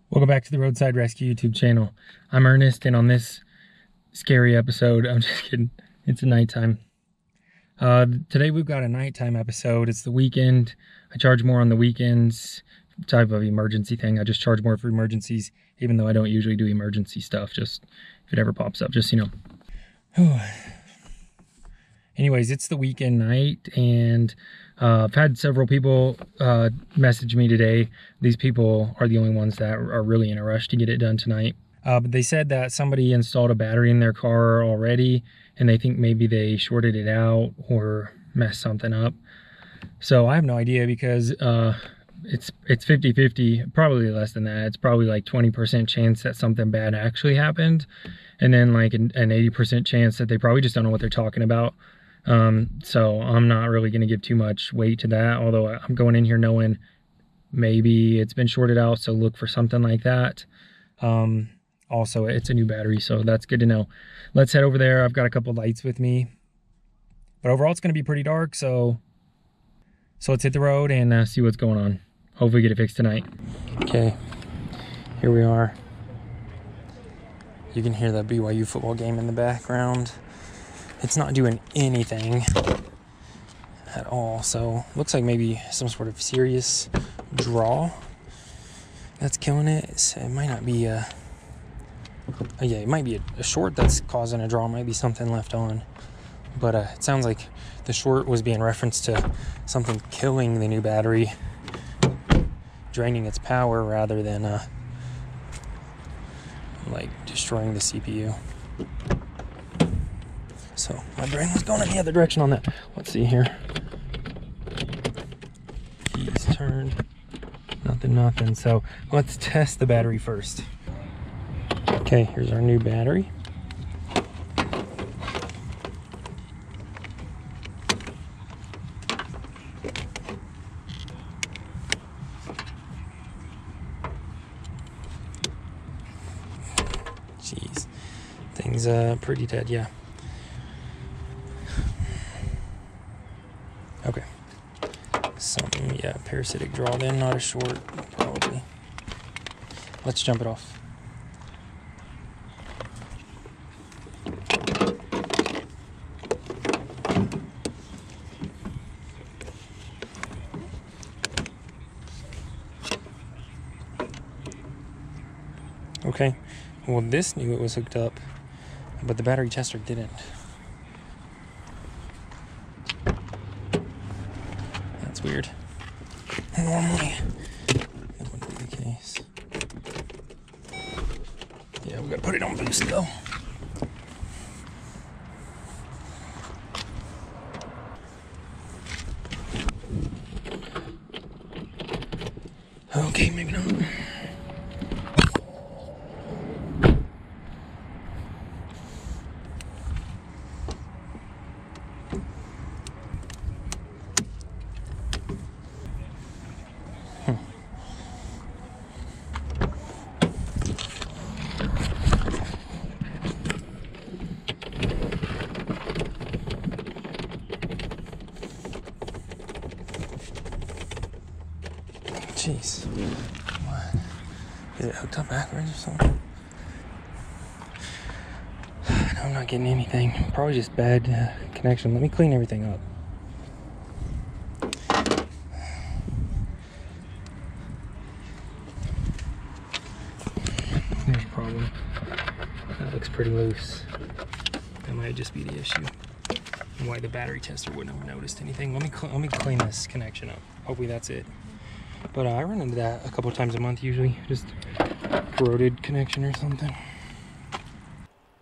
Welcome back to the Roadside Rescue YouTube channel. I'm Ernest, and on this scary episode, I'm just kidding, it's a nighttime. Today we've got a nighttime episode. It's the weekend. I charge more on the weekends, type of emergency thing. I just charge more for emergencies, even though I don't usually do emergency stuff, just if it ever pops up, just, you know. Anyways, it's the weekend night, and I've had several people message me today. These people are the only ones that are really in a rush to get it done tonight. But they said that somebody installed a battery in their car already, and they think maybe they shorted it out or messed something up. So I have no idea, because it's 50-50, probably less than that. It's probably like 20% chance that something bad actually happened, and then like an 80% chance that they probably just don't know what they're talking about. So I'm not really going to give too much weight to that, although I'm going in here knowing maybe it's been shorted out, so look for something like that. Also, it's a new battery, so that's good to know. Let's head over there. I've got a couple lights with me, but overall it's going to be pretty dark, so let's hit the road and see what's going on. Hopefully get it fixed tonight. Okay, here we are. You can hear the BYU football game in the background. It's not doing anything at all, so looks like maybe some sort of serious draw that's killing it. So it might not be yeah, it might be a short that's causing a draw. It might be something left on, but it sounds like the short was being referenced to something killing the new battery, draining its power rather than like destroying the CPU. So my brain was going in the other direction on that. Let's see here. Keys turned. Nothing. So let's test the battery first. Okay, here's our new battery. Jeez. Thing's pretty dead, yeah. Okay, something, yeah, parasitic draw then, not a short, probably. Let's jump it off. Okay, well, this knew it was hooked up, but the battery tester didn't. Weird. Normally that wouldn't be the case. Yeah, we gotta put it on boost though. Okay, maybe not. Jeez. What? Is it hooked up backwards or something? No, I'm not getting anything. Probably just bad connection. Let me clean everything up. There's a problem. That looks pretty loose. That might just be the issue. Why the battery tester wouldn't have noticed anything. Let me clean this connection up. Hopefully that's it. But I run into that a couple times a month usually, just corroded connection or something.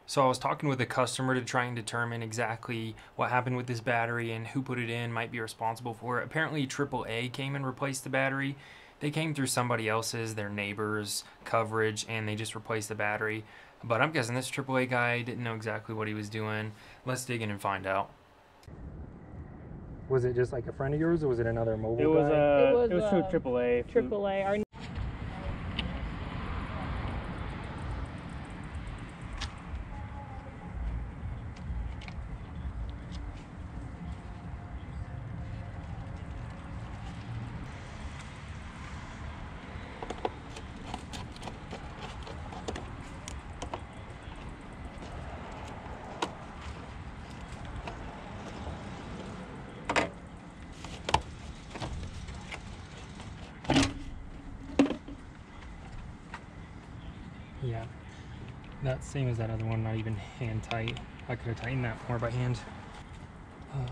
So I was talking with a customer to try and determine exactly what happened with this battery and who put it in, might be responsible for it. Apparently AAA came and replaced the battery. They came through somebody else's, their neighbor's coverage, and they just replaced the battery. But I'm guessing this AAA guy didn't know exactly what he was doing. Let's dig in and find out. Was it just like a friend of yours, or was it another mobile guy? It was through AAA. AAA. Yeah, that's same as that other one, not even hand tight. I could have tightened that more by hand.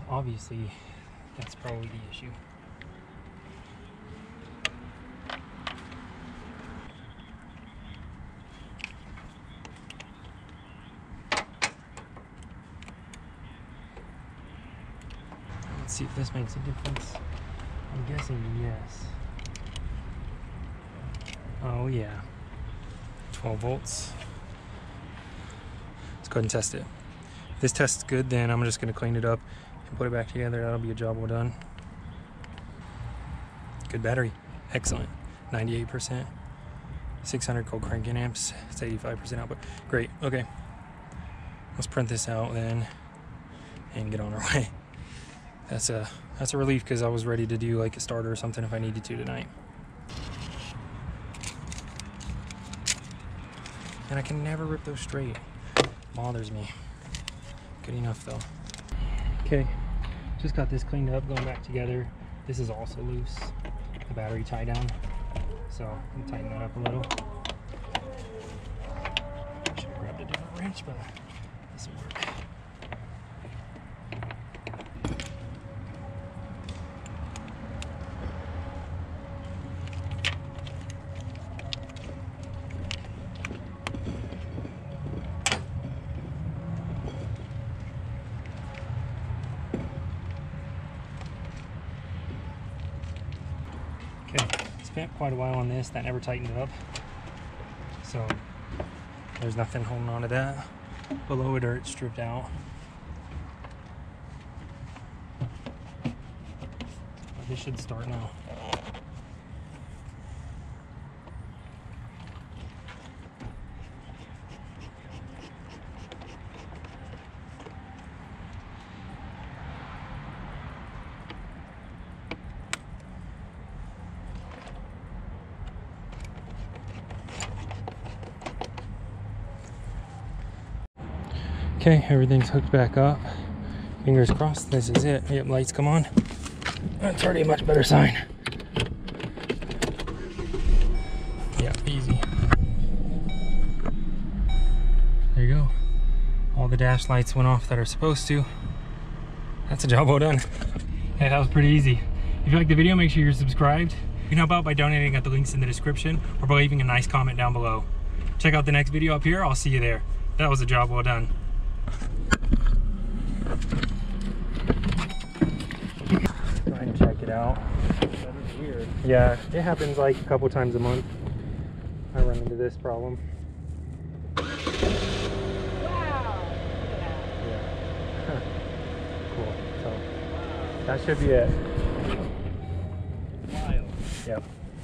Obviously, that's probably the issue. Let's see if this makes a difference. I'm guessing yes. Oh yeah, 12 volts. Let's go ahead and test it. If this tests good, then I'm just gonna clean it up and put it back together. That'll be a job well done. Good battery, excellent. 98%, 600 cold cranking amps. It's 85% output. Great. Okay, let's print this out then and get on our way. That's a relief because I was ready to do like a starter or something if I needed to tonight. And I can never rip those straight. Bothers me. Good enough though. Okay, just got this cleaned up, going back together. This is also loose, the battery tie down. So I'm gonna tighten that up a little. Should have grabbed a different wrench, but this will work. Okay, spent quite a while on this. That never tightened it up. So there's nothing holding on to that. Below it, it's stripped out. But this should start now. Okay, everything's hooked back up. Fingers crossed, this is it. Yep, lights come on. That's already a much better sign. Yeah, easy. There you go. All the dash lights went off that are supposed to. That's a job well done. Hey, that was pretty easy. If you like the video, make sure you're subscribed. You can help out by donating at the links in the description or by leaving a nice comment down below. Check out the next video up here. I'll see you there. That was a job well done. Go ahead and check it out. That is weird. Yeah, it happens like a couple times a month. I run into this problem. Wow! Yeah. Cool. So that should be it. Wild. Yep.